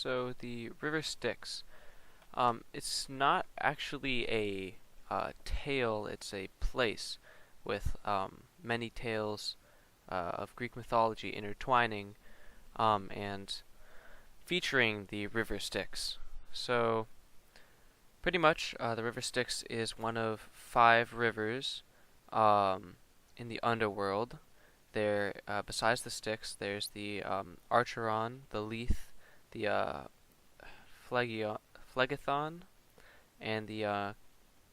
So the river Styx. It's not actually a tale, it's a place with many tales of Greek mythology intertwining and featuring the river Styx. So, pretty much, the river Styx is one of 5 rivers um, in the underworld. There, besides the Styx, there's the Archeron, the Lethe, the Phlegethon, and the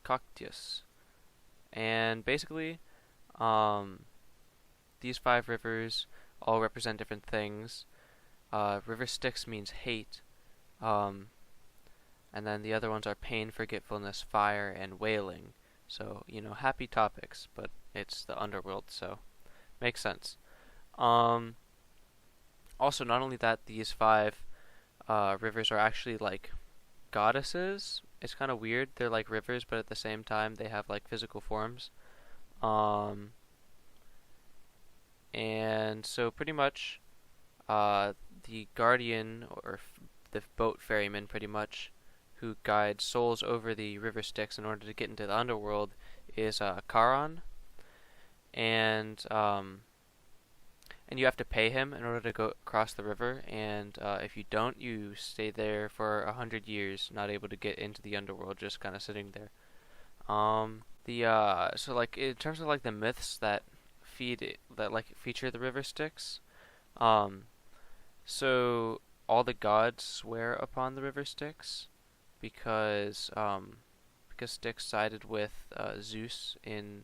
Coctius. And basically, um, these 5 rivers all represent different things. River Styx means hate, um, and then the other ones are pain, forgetfulness, fire, and wailing. So, happy topics, but it's the underworld, so makes sense. Um, Also, not only that, these 5 rivers are actually like goddesses. It's kind of weird. They're like rivers, but at the same time, they have like physical forms. Um, and so pretty much, the guardian or the boat ferryman, pretty much, who guides souls over the river Styx in order to get into the underworld, is Charon, and and you have to pay him in order to go across the river. And if you don't, you stay there for 100 years, not able to get into the underworld, just kind of sitting there. The So like in terms of like the myths that feature the river Styx, um, so all the gods swear upon the river Styx because Styx sided with Zeus in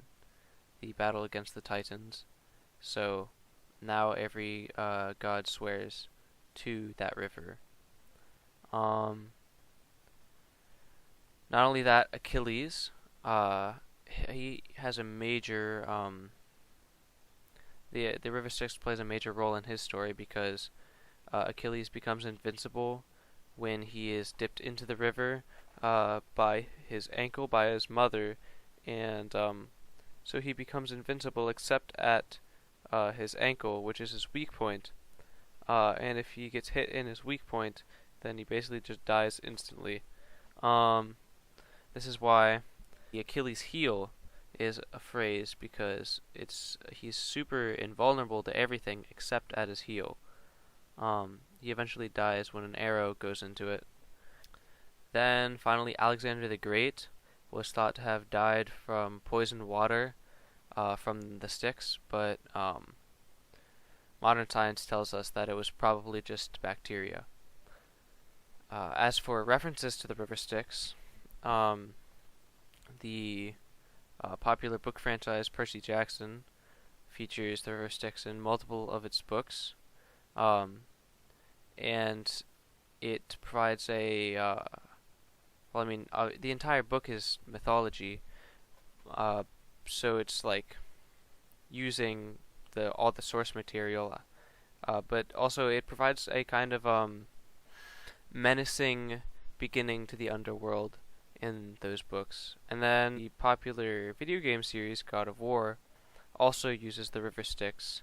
the battle against the Titans. So now every god swears to that river. Um, Not only that, Achilles, uh, he has a major the River Styx plays a major role in his story because Achilles becomes invincible when he is dipped into the river by his ankle by his mother, and so he becomes invincible except at his ankle, which is his weak point. And if he gets hit in his weak point, then he basically just dies instantly. Um, this is why the Achilles heel is a phrase because he's super invulnerable to everything except at his heel. He eventually dies when an arrow goes into it. Then finally, Alexander the Great was thought to have died from poisoned water from the Styx, but modern science tells us that it was probably just bacteria. As for references to the river Styx, the popular book franchise Percy Jackson features the river Styx in multiple of its books, um, and it provides the entire book is mythology, so it's like using all the source material, but also it provides a kind of menacing beginning to the underworld in those books. And then the popular video game series God of War also uses the river Styx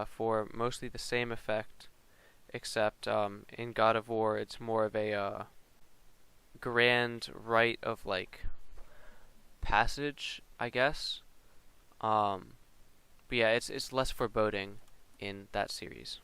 for mostly the same effect, except in God of War it's more of a grand rite of like passage, I guess. But yeah, it's less foreboding in that series.